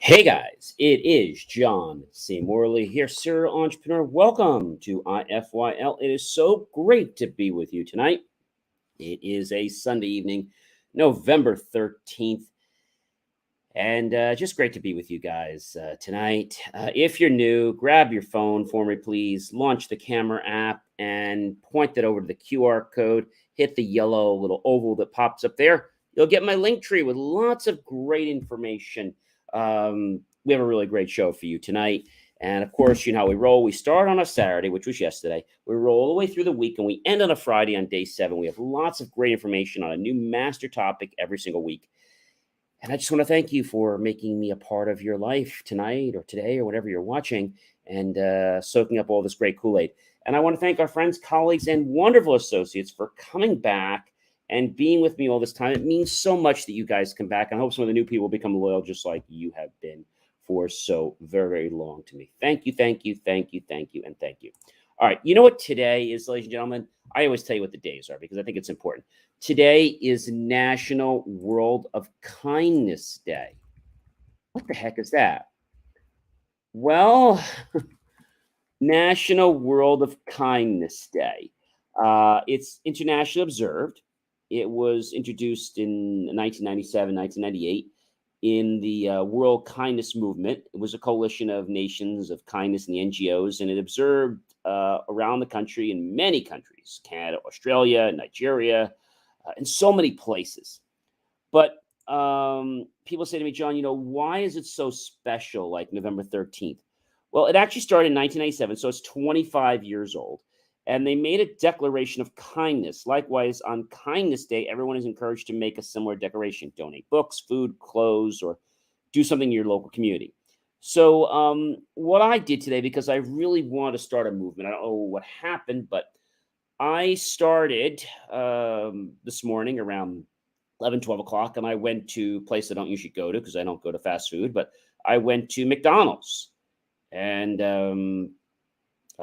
Hey guys, it is John C. Morley here, serial entrepreneur. Welcome to IFYL. It is so great to be with you tonight. It is a Sunday evening, November 13th, and just great to be with you guys tonight. If you're new, grab your phone for me, please. Launch the camera app and point that over to the QR code. Hit the yellow little oval that pops up there. You'll get my link tree with lots of great information. We have a really great show for you tonight. And of course, you know how we roll. We start on a Saturday, which was yesterday. We roll all the way through the week, and we end on a Friday on day 7. We have lots of great information on a new master topic every single week. And I just want to thank you for making me a part of your life tonight or today or whatever you're watching and soaking up all this great Kool-Aid. And I want to thank our friends, colleagues, and wonderful associates for coming back and being with me all this time. It means so much that you guys come back. And I hope some of the new people become loyal just like you have been for so very, very long to me. Thank you, thank you, thank you, thank you, and thank you. All right, you know what today is, ladies and gentlemen? I always tell you what the days are because I think it's important. Today is National World of Kindness Day. What the heck is that? Well, National World of Kindness Day. It's internationally observed. It was introduced in 1997, 1998 in the World Kindness Movement. It was a coalition of nations of kindness and the NGOs, and it observed around the country in many countries, Canada, Australia, Nigeria, in so many places. But people say to me, John, why is it so special, like November 13th? Well, it actually started in 1997, so it's 25 years old. And they made a declaration of kindness. Likewise, on Kindness Day, everyone is encouraged to make a similar declaration, donate books, food, clothes, or do something in your local community. So what I did today, because I really want to start a movement, I don't know what happened, but I started this morning around 11, 12 o'clock, and I went to a place I don't usually go to because I don't go to fast food, but I went to McDonald's. And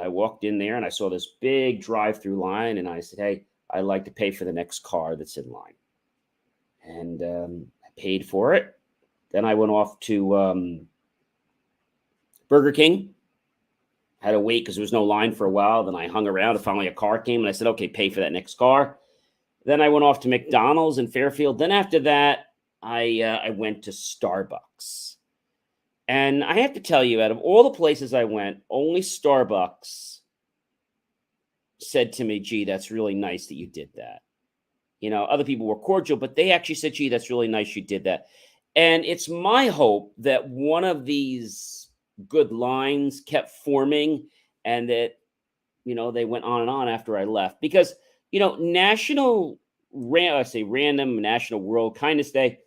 I walked in there and I saw this big drive-through line, and I said, hey, I'd like to pay for the next car that's in line. And I paid for it. Then I went off to Burger King. Had to wait because there was no line for a while. Then I hung around and finally a car came and I said, okay, pay for that next car. Then I went off to McDonald's in Fairfield. Then after that, I went to Starbucks. And I have to tell you, out of all the places I went, only Starbucks said to me, gee, that's really nice that you did that. Other people were cordial, but they actually said, gee, that's really nice you did that. And it's my hope that one of these good lines kept forming and that, they went on and on after I left. Because, Random National World Kindness Day,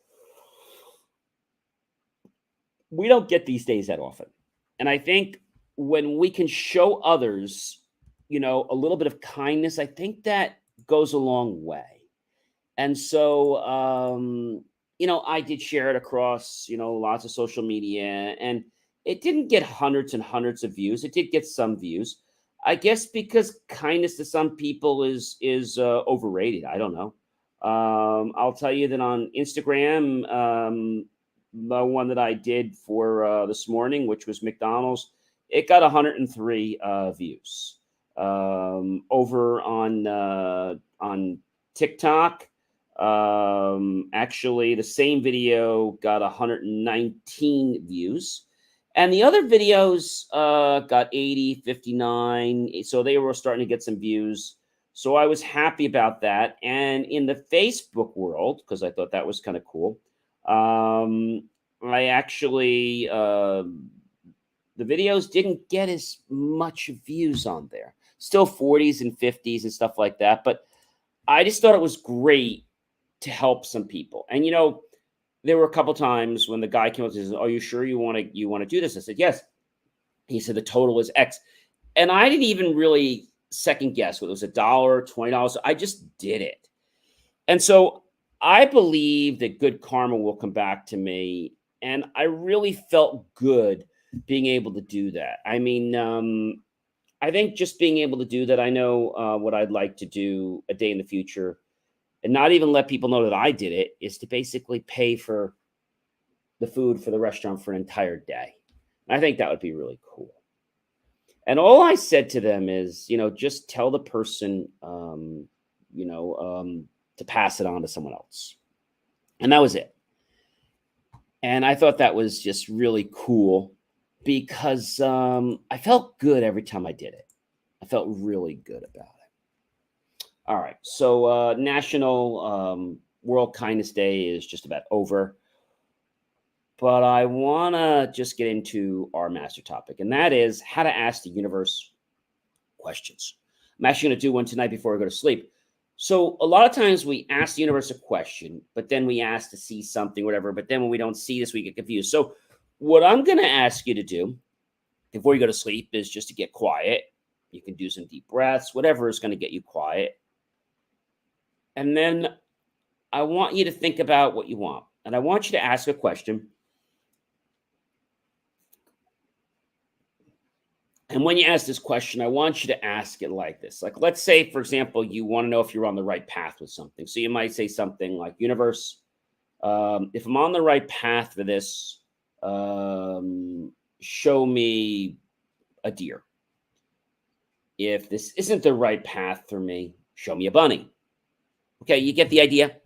we don't get these days that often. And I think when we can show others, a little bit of kindness, I think that goes a long way. And so, I did share it across, lots of social media, and it didn't get hundreds and hundreds of views. It did get some views, I guess, because kindness to some people is overrated. I don't know. I'll tell you that on Instagram, the one that I did for this morning, which was McDonald's, it got 103 views. Over on TikTok, actually, the same video got 119 views. And the other videos got 80, 59. So they were starting to get some views. So I was happy about that. And in the Facebook world, because I thought that was kind of cool, I actually, the videos didn't get as much views on there. Still 40s and 50s and stuff like that. But I just thought it was great to help some people. And, there were a couple times when the guy came up and said, are you sure you want to do this? I said, yes. He said, the total is X. And I didn't even really second guess whether it was $1, $20. I just did it. And so I believe that good karma will come back to me. And I really felt good being able to do that. I mean, I think just being able to do that, I know what I'd like to do a day in the future and not even let people know that I did it, is to basically pay for the food for the restaurant for an entire day. I think that would be really cool. And all I said to them is, just tell the person, you know, to pass it on to someone else. And that was it. And I thought that was just really cool because I felt good every time I did it. I felt really good about it. All right. So, National World Kindness Day is just about over. But I want to just get into our master topic, and that is how to ask the universe questions. I'm actually going to do one tonight before I go to sleep. So a lot of times we ask the universe a question, but then we ask to see something, whatever. But then when we don't see this, we get confused. So what I'm going to ask you to do before you go to sleep is just to get quiet. You can do some deep breaths, whatever is going to get you quiet. And then I want you to think about what you want. And I want you to ask a question. And when you ask this question, I want you to ask it like this. Like, let's say, for example, you want to know if you're on the right path with something. So you might say something like, universe, if I'm on the right path for this, show me a deer. If this isn't the right path for me, show me a bunny. Okay, you get the idea?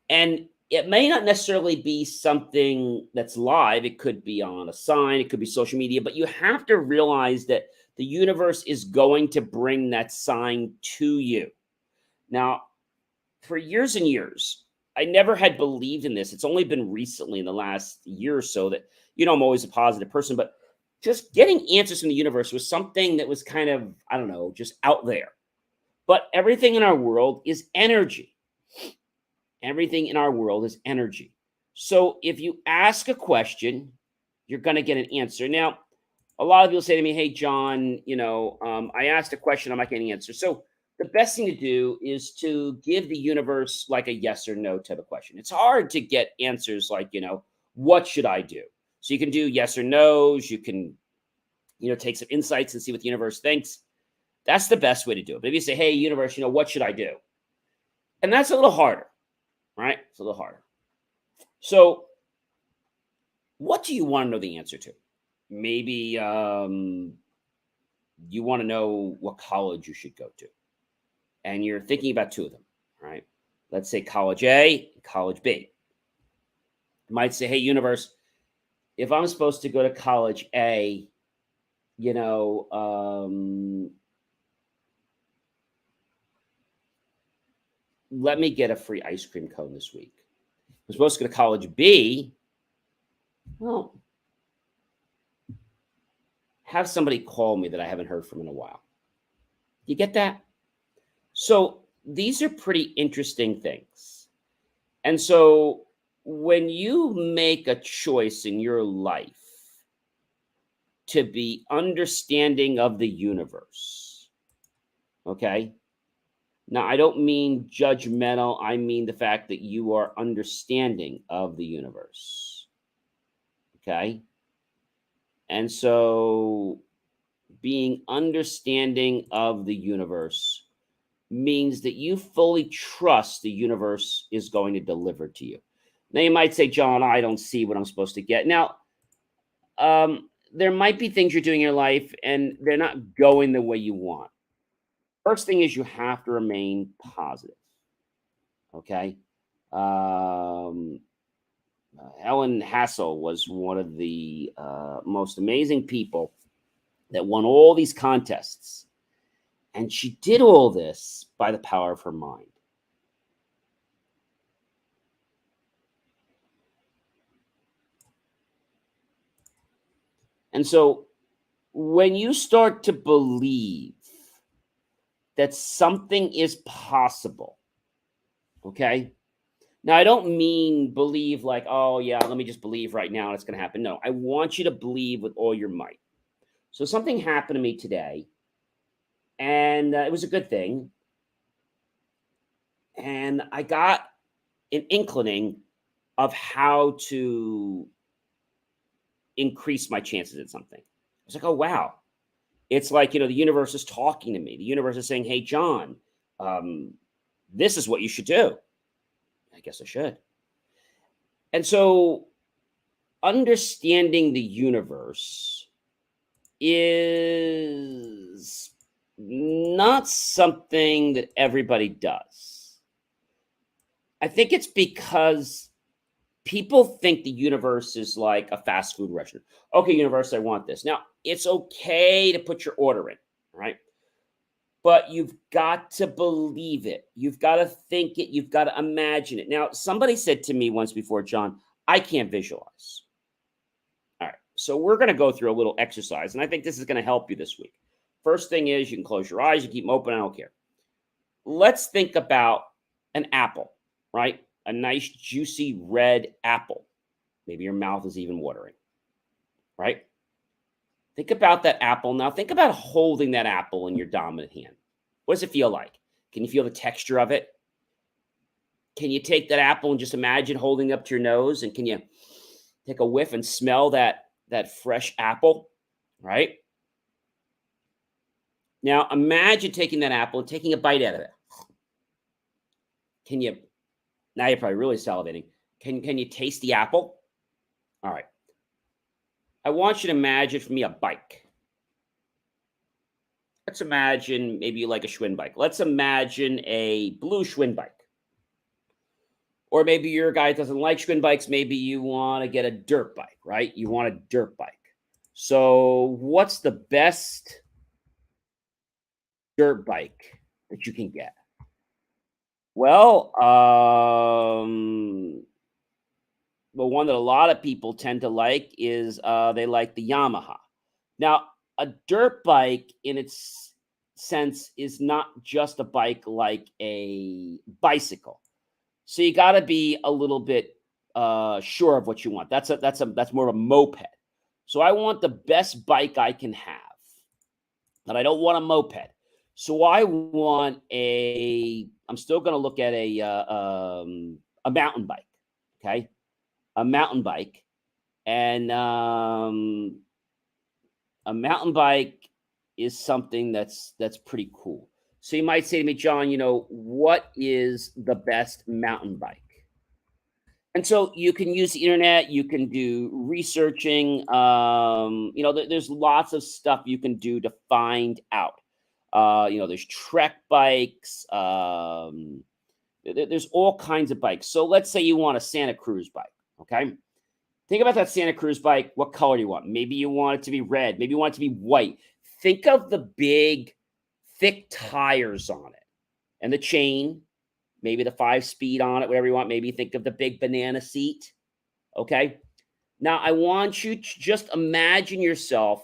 And it may not necessarily be something that's live. It could be on a sign, it could be social media, but you have to realize that the universe is going to bring that sign to you. Now, for years and years, I never had believed in this. It's only been recently in the last year or so that, I'm always a positive person, but just getting answers from the universe was something that was kind of, I don't know, just out there. But everything in our world is energy. Everything in our world is energy. So if you ask a question, you're going to get an answer. Now, a lot of people say to me, hey, John, I asked a question, I'm not getting an answer. So the best thing to do is to give the universe like a yes or no type of question. It's hard to get answers like, what should I do? So you can do yes or no's. You can, take some insights and see what the universe thinks. That's the best way to do it. But if you say, hey, universe, what should I do? And that's a little harder. Right? It's a little harder. So, what do you want to know the answer to? Maybe you want to know what college you should go to. And you're thinking about two of them, right? Let's say college A and college B. You might say, hey, universe, if I'm supposed to go to college A, let me get a free ice cream cone this week. I'm supposed to go to college B. Well, have somebody call me that I haven't heard from in a while. You get that? So these are pretty interesting things. And so when you make a choice in your life to be understanding of the universe, okay? Now, I don't mean judgmental. I mean the fact that you are understanding of the universe. Okay? And so being understanding of the universe means that you fully trust the universe is going to deliver to you. Now, you might say, John, I don't see what I'm supposed to get. Now, there might be things you're doing in your life and they're not going the way you want. First thing is you have to remain positive. Okay. Ellen Hassel was one of the most amazing people that won all these contests. And she did all this by the power of her mind. And so when you start to believe that something is possible, okay? Now, I don't mean believe like, oh, yeah, let me just believe right now and it's going to happen. No, I want you to believe with all your might. So something happened to me today, and it was a good thing. And I got an inkling of how to increase my chances at something. I was like, oh, wow. It's like, the universe is talking to me. The universe is saying, hey, John, this is what you should do. I guess I should. And so understanding the universe is not something that everybody does. I think it's because people think the universe is like a fast food restaurant. Okay, universe, I want this. Now, it's okay to put your order in, right? But you've got to believe it. You've got to think it. You've got to imagine it. Now, somebody said to me once before, John, I can't visualize. All right. So we're going to go through a little exercise, and I think this is going to help you this week. First thing is you can close your eyes, you keep them open. I don't care. Let's think about an apple, right? A nice, juicy red apple. Maybe your mouth is even watering, right? Think about that apple. Now, think about holding that apple in your dominant hand. What does it feel like? Can you feel the texture of it? Can you take that apple and just imagine holding it up to your nose? And can you take a whiff and smell that fresh apple, right? Now, imagine taking that apple and taking a bite out of it. Can you, now you're probably really salivating. Can you taste the apple? All right. I want you to imagine for me a bike. Let's imagine maybe you like a Schwinn bike. Let's imagine a blue Schwinn bike. Or maybe you're a guy that doesn't like Schwinn bikes. Maybe you want to get a dirt bike, right? You want a dirt bike. So what's the best dirt bike that you can get? Well, the one that a lot of people tend to like is they like the Yamaha. Now, a dirt bike in its sense is not just a bike like a bicycle. So you got to be a little bit sure of what you want. That's more of a moped. So I want the best bike I can have, but I don't want a moped. So I want a. I'm still going to look at a mountain bike. Okay, a mountain bike, and a mountain bike is something that's pretty cool. So you might say to me, John, what is the best mountain bike? And so you can use the internet, you can do researching. There's lots of stuff you can do to find out. There's trek bikes. There's all kinds of bikes. So let's say you want a Santa Cruz bike. Okay. Think about that Santa Cruz bike. What color do you want? Maybe you want it to be red. Maybe you want it to be white. Think of the big, thick tires on it and the chain, maybe the 5-speed on it, whatever you want. Maybe think of the big banana seat. Okay. Now, I want you to just imagine yourself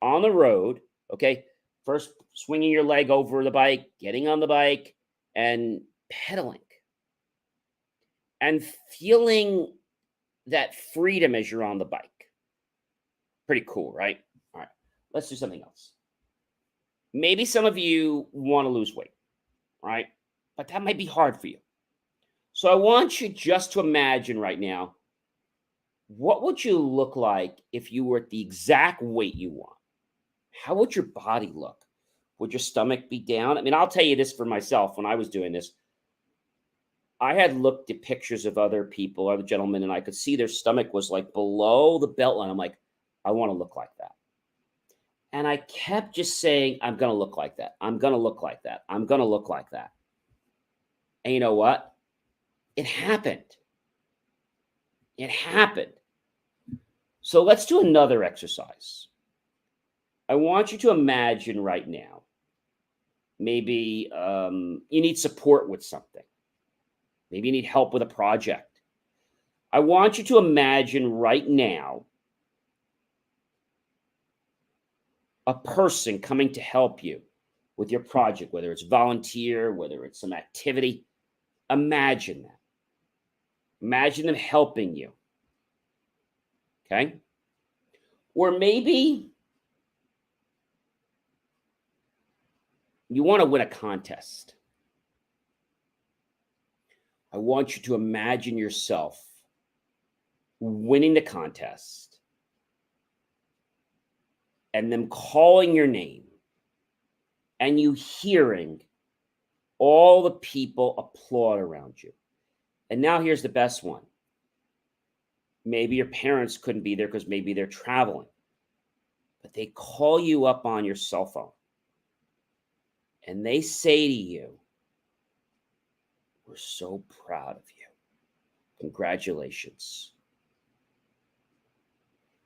on the road. Okay. First, swinging your leg over the bike, getting on the bike, and pedaling and feeling that freedom as you're on the bike. Pretty cool, right? All right. Let's do something else. Maybe some of you want to lose weight, right? But that might be hard for you. So I want you just to imagine right now, what would you look like if you were at the exact weight you want? How would your body look? Would your stomach be down? I mean, I'll tell you this for myself. When I was doing this, I had looked at pictures of other people, other gentlemen, and I could see their stomach was like below the belt line. I'm like, I want to look like that. And I kept just saying, I'm going to look like that. I'm going to look like that. I'm going to look like that. And you know what? It happened. It happened. So let's do another exercise. I want you to imagine right now, maybe you need support with something. Maybe you need help with a project. I want you to imagine right now a person coming to help you with your project, whether it's volunteer, whether it's some activity. Imagine that. Imagine them helping you. Okay? Or maybe you want to win a contest. I want you to imagine yourself winning the contest and them calling your name and you hearing all the people applaud around you. And now here's the best one. Maybe your parents couldn't be there because maybe they're traveling, but they call you up on your cell phone and they say to you, "We're so proud of you. Congratulations."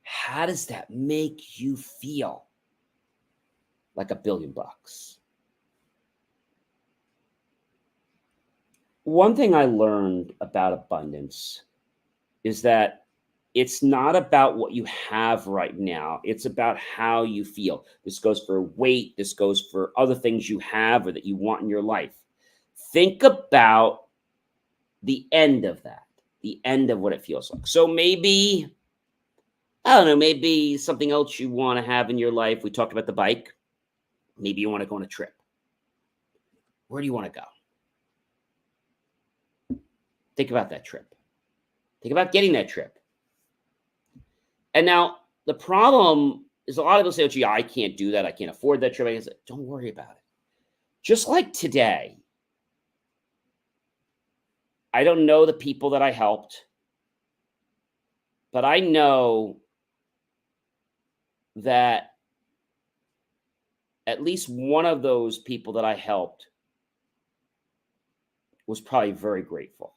How does that make you feel? Like $1 billion. One thing I learned about abundance is that it's not about what you have right now. It's about how you feel. This goes for weight. This goes for other things you have or that you want in your life. Think about the end of that, the end of what it feels like. So maybe, I don't know, maybe something else you want to have in your life. We talked about the bike. Maybe you want to go on a trip. Where do you want to go? Think about that trip. Think about getting that trip. And now the problem is a lot of people say, "Oh, gee, I can't do that. I can't afford that trip." I say, don't worry about it. Just like today, I don't know the people that I helped, but I know that at least one of those people that I helped was probably very grateful.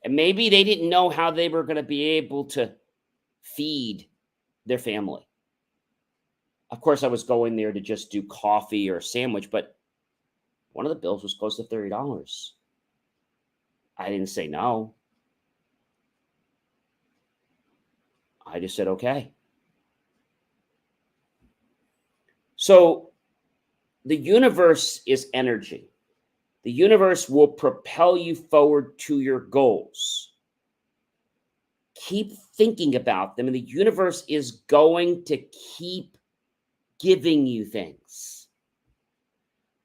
And maybe they didn't know how they were going to be able to feed their family. Of course, I was going there to just do coffee or a sandwich, but one of the bills was close to $30. I didn't say no. I just said, okay. So the universe is energy. The universe will propel you forward to your goals. Keep thinking about them, and the universe is going to keep giving you things.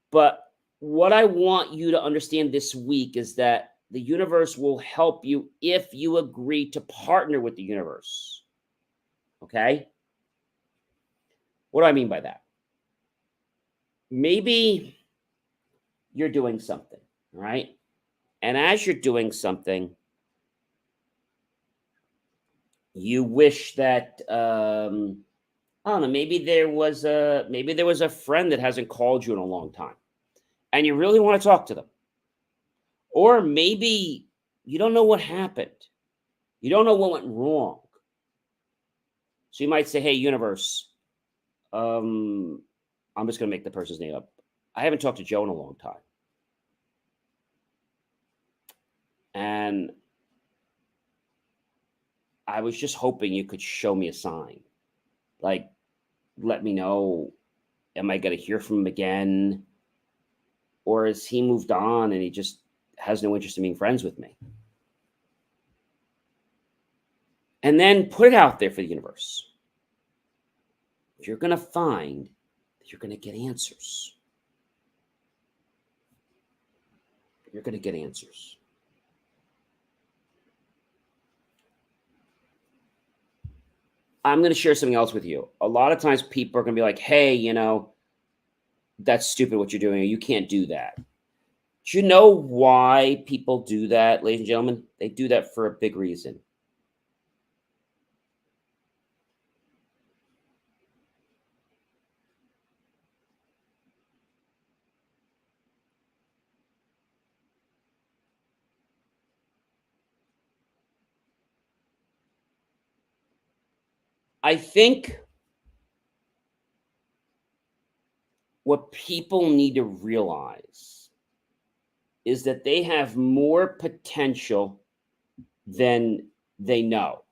But what I want you to understand this week is that the universe will help you if you agree to partner with the universe. Okay? What do I mean by that? Maybe you're doing something, right? And as you're doing something, you wish that I don't know, maybe there was a friend that hasn't called you in a long time and you really want to talk to them. Or maybe you don't know what happened. You don't know what went wrong. So you might say, "Hey, universe, um, I'm just going to make the person's name up. I haven't talked to Joe in a long time. And I was just hoping you could show me a sign. Like, let me know, am I going to hear from him again? Or has he moved on and he just has no interest in being friends with me?" And then put it out there for the universe. You're going to find that you're going to get answers. You're going to get answers. I'm going to share something else with you. A lot of times people are going to be like, "Hey, that's stupid what you're doing. You can't do that." Do you know why people do that, ladies and gentlemen? They do that for a big reason. I think what people need to realize is that they have more potential than they know.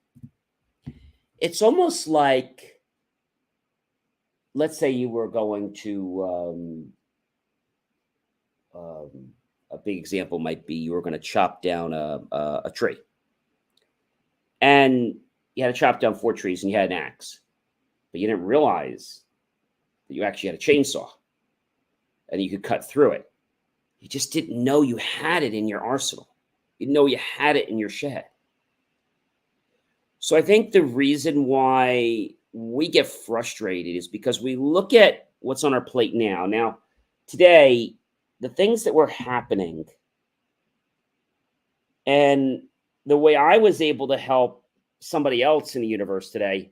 It's almost like, let's say you were going to, a big example might be you were going to chop down a tree. And you had to chop down 4 trees and you had an axe, but you didn't realize that you actually had a chainsaw and you could cut through it. You just didn't know you had it in your arsenal. You didn't know you had it in your shed. So I think the reason why we get frustrated is because we look at what's on our plate now. Now, today, the things that were happening, and the way I was able to help somebody else in the universe today,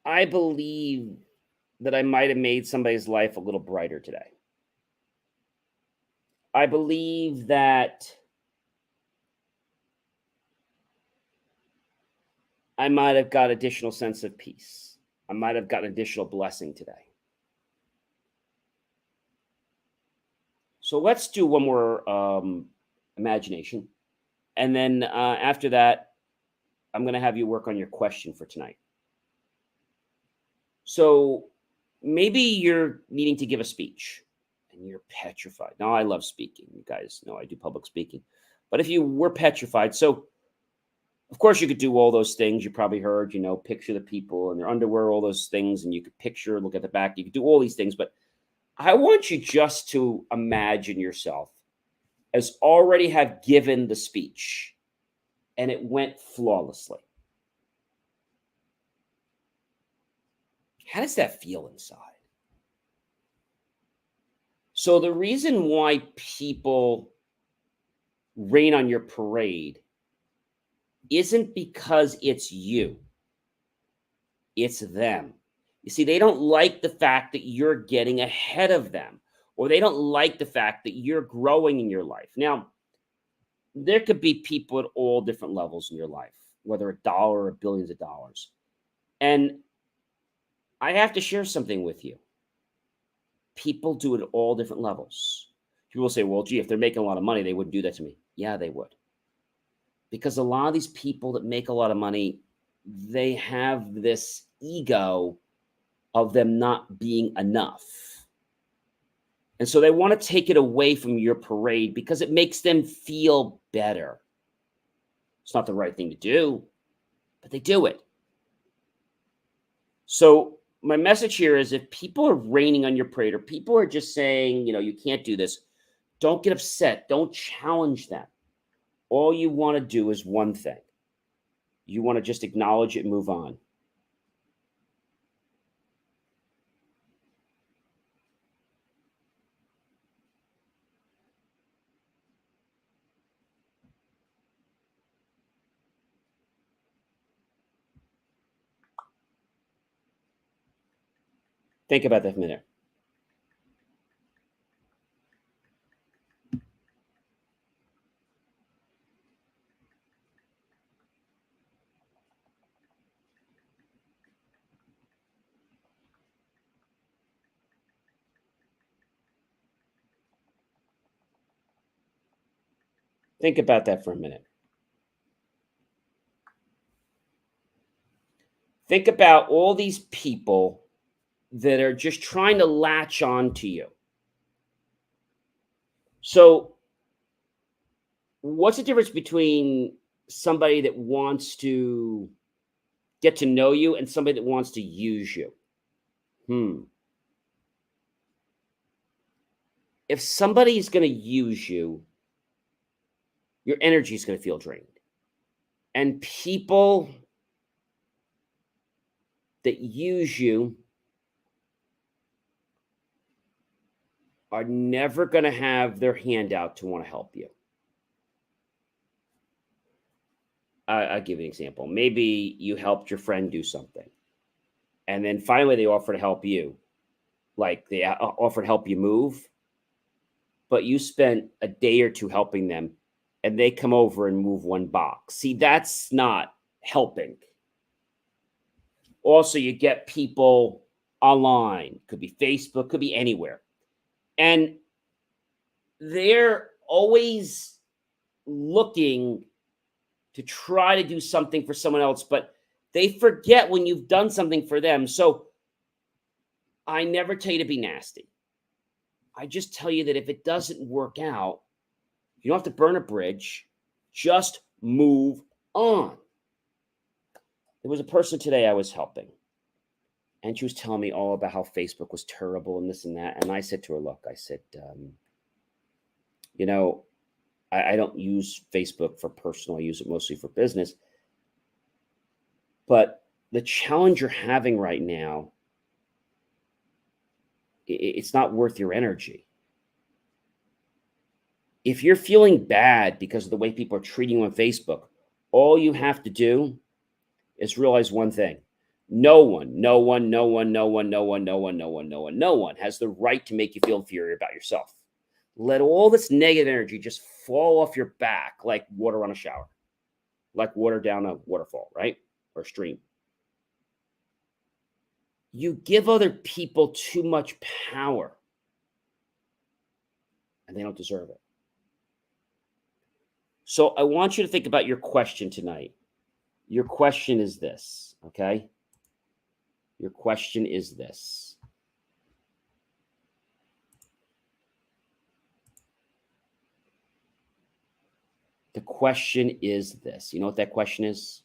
I believe that I might have made somebody's life a little brighter today. I believe that I might have got additional sense of peace. I might have got an additional blessing today. So let's do one more imagination. And then after that, I'm going to have you work on your question for tonight. So maybe you're needing to give a speech and you're petrified. Now, I love speaking. You guys know I do public speaking. But if you were petrified, so of course you could do all those things you probably heard, picture the people in their underwear, all those things, and you could picture, look at the back. You could do all these things. But I want you just to imagine yourself as already have given the speech and it went flawlessly. How does that feel inside? So the reason why people rain on your parade isn't because it's you. It's them. You see, they don't like the fact that you're getting ahead of them, or they don't like the fact that you're growing in your life. Now, there could be people at all different levels in your life, whether a dollar or billions of dollars. And I have to share something with you. People do it at all different levels. People say, well, gee, if they're making a lot of money, they wouldn't do that to me. Yeah, they would. Because a lot of these people that make a lot of money, they have this ego of them not being enough. And so they want to take it away from your parade because it makes them feel better. It's not the right thing to do, but they do it. So my message here is if people are raining on your parade or people are just saying, you can't do this, don't get upset. Don't challenge them. All you want to do is one thing. You want to just acknowledge it and move on. Think about that for a minute. Think about that for a minute. Think about all these people that are just trying to latch on to you. So, what's the difference between somebody that wants to get to know you and somebody that wants to use you? If somebody's going to use you, your energy is going to feel drained. And people that use you are never going to have their hand out to want to help you. I'll give you an example. Maybe you helped your friend do something, and then finally they offer to help you. Like they offer to help you move, but you spent a day or two helping them, and they come over and move one box. See, that's not helping. Also, you get people online, could be Facebook, could be anywhere. And they're always looking to try to do something for someone else, but they forget when you've done something for them. So I never tell you to be nasty. I just tell you that if it doesn't work out, you don't have to burn a bridge. Just move on. There was a person today I was helping, and she was telling me all about how Facebook was terrible and this and that. And I said to her, look, I said, I don't use Facebook for personal. I use it mostly for business. But the challenge you're having right now, it's not worth your energy. If you're feeling bad because of the way people are treating you on Facebook, all you have to do is realize one thing. No one has the right to make you feel inferior about yourself. Let all this negative energy just fall off your back like water on a shower, like water down a waterfall, right? Or stream. You give other people too much power, and they don't deserve it. So I want you to think about your question tonight. Your question is this, okay? Your question is this. The question is this. You know what that question is?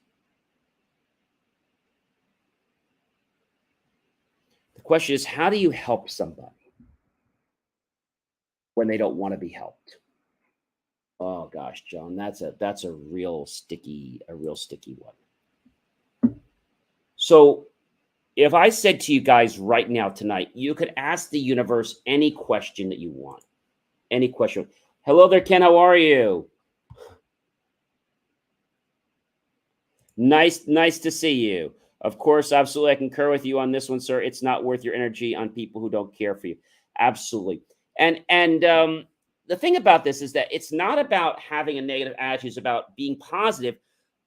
The question is, how do you help somebody when they don't want to be helped? Oh gosh, John, that's a real sticky one. So if I said to you guys right now tonight, you could ask the universe any question that you want. Any question. Hello there, Ken. How are you? Nice to see you. Of course, absolutely. I concur with you on this one, sir. It's not worth your energy on people who don't care for you. Absolutely. And the thing about this is that it's not about having a negative attitude, it's about being positive.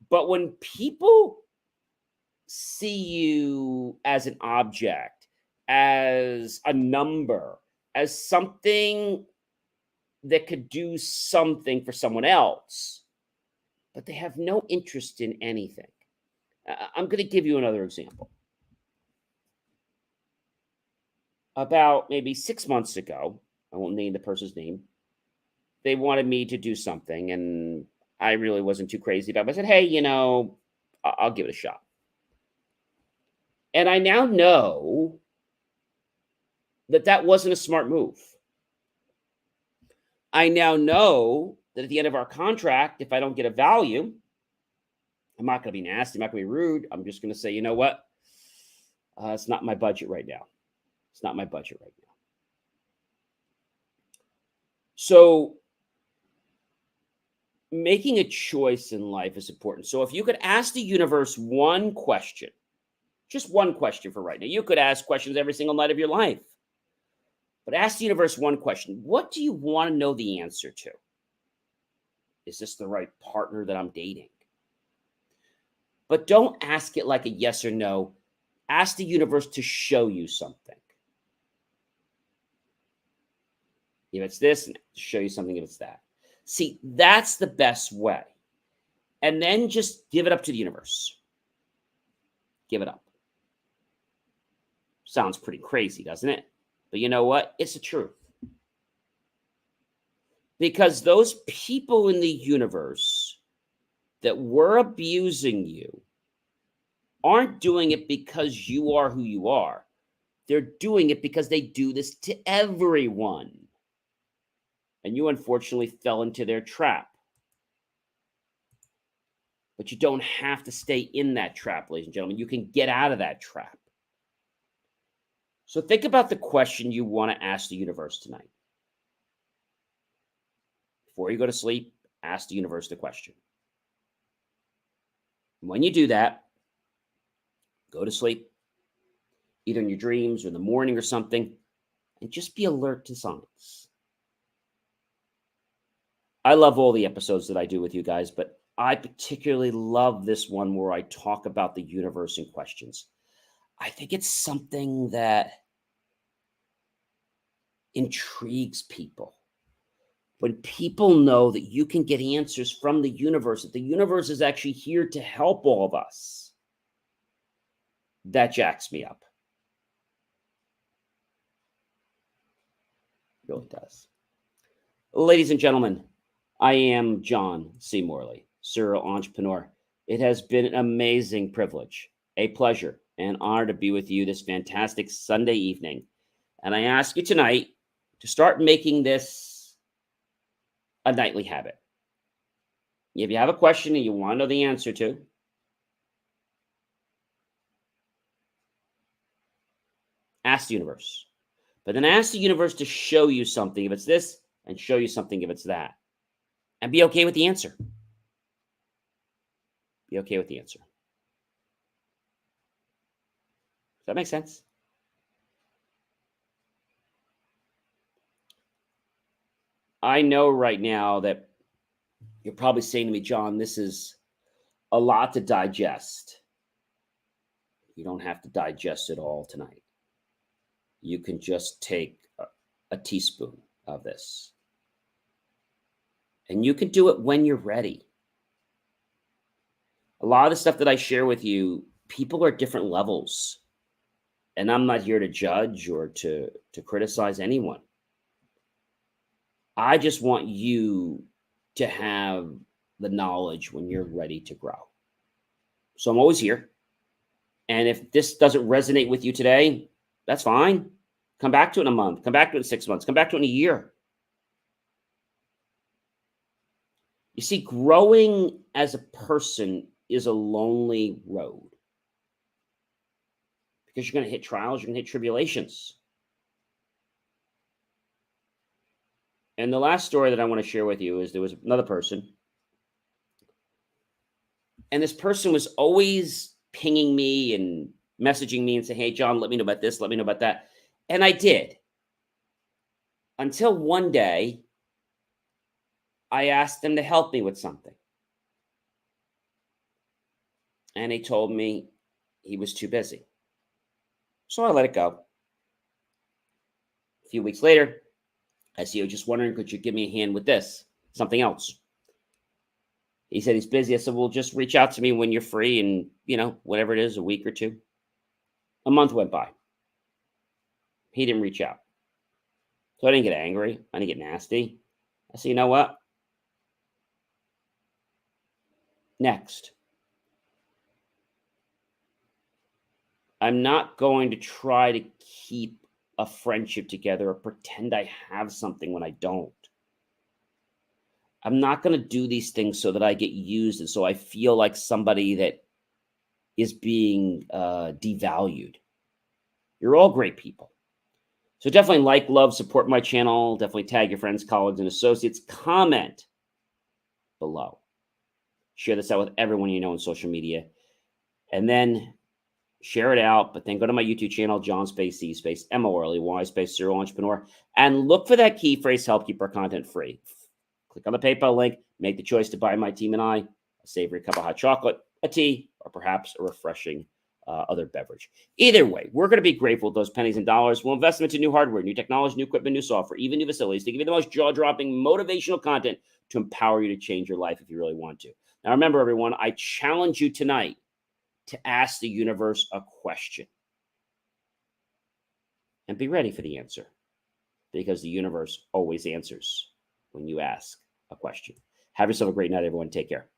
But when people see you as an object, as a number, as something that could do something for someone else, but they have no interest in anything. I'm going to give you another example. About maybe 6 months ago, I won't name the person's name, they wanted me to do something, and I really wasn't too crazy about it. I said, hey, I'll give it a shot. And I now know that that wasn't a smart move. I now know that at the end of our contract, if I don't get a value, I'm not going to be nasty. I'm not going to be rude. I'm just going to say, you know what? It's not my budget right now. It's not my budget right now. So making a choice in life is important. So if you could ask the universe one question, just one question for right now, you could ask questions every single night of your life. But ask the universe one question. What do you want to know the answer to? Is this the right partner that I'm dating? But don't ask it like a yes or no. Ask the universe to show you something. If it's this, show you something if it's that. See, that's the best way. And then just give it up to the universe. Give it up. Sounds pretty crazy, doesn't it? But you know what? It's the truth. Because those people in the universe that were abusing you aren't doing it because you are who you are. They're doing it because they do this to everyone. And you unfortunately fell into their trap. But you don't have to stay in that trap, ladies and gentlemen. You can get out of that trap. So think about the question you want to ask the universe tonight. Before you go to sleep, ask the universe the question. When you do that, go to sleep, either in your dreams or in the morning or something, and just be alert to signs. I love all the episodes that I do with you guys, but I particularly love this one where I talk about the universe in questions. I think it's something that intrigues people. When people know that you can get answers from the universe, that the universe is actually here to help all of us, that jacks me up. It really does. Ladies and gentlemen, I am John C. Morley, serial entrepreneur. It has been an amazing privilege, a pleasure, and honor to be with you this fantastic Sunday evening. And I ask you tonight to start making this a nightly habit. If you have a question and you want to know the answer to, ask the universe. But then ask the universe to show you something if it's this, and show you something if it's that. and be okay with the answer. Be okay with the answer. Does that make sense? I know right now that you're probably saying to me, John, this is a lot to digest. You don't have to digest it all tonight. You can just take a teaspoon of this. And you can do it when you're ready. A lot of the stuff that I share with you, people are different levels. And I'm not here to judge or to criticize anyone. I just want you to have the knowledge when you're ready to grow. So I'm always here. And if this doesn't resonate with you today, that's fine. Come back to it in a month. Come back to it in 6 months. Come back to it in a year. You see, growing as a person is a lonely road because you're going to hit trials, you're going to hit tribulations. And the last story that I want to share with you is there was another person, and this person was always pinging me and messaging me and saying, hey, John, let me know about this, let me know about that. And I did. Until one day, I asked them to help me with something. And he told me he was too busy. So I let it go. A few weeks later, I see you just wondering, could you give me a hand with this? Something else. He said he's busy. I said, well, just reach out to me when you're free and, whatever it is, a week or two. A month went by. He didn't reach out. So I didn't get angry. I didn't get nasty. I said, you know what? Next. I'm not going to try to keep a friendship together or pretend I have something when I don't. I'm not going to do these things so that I get used and so I feel like somebody that is being devalued. You're all great people. So definitely like, love, support my channel. Definitely tag your friends, colleagues, and associates. Comment below. Share this out with everyone you know on social media. And then share it out. But then go to my YouTube channel, John space C space MORLEY space Serial Entrepreneur, and look for that key phrase, help keep our content free. Click on the PayPal link. Make the choice to buy my team and I a savory cup of hot chocolate, a tea, or perhaps a refreshing other beverage. Either way, we're going to be grateful with those pennies and dollars. We'll invest them into new hardware, new technology, new equipment, new software, even new facilities to give you the most jaw-dropping motivational content to empower you to change your life if you really want to. Now, remember, everyone, I challenge you tonight to ask the universe a question and be ready for the answer, because the universe always answers when you ask a question. Have yourself a great night, everyone. Take care.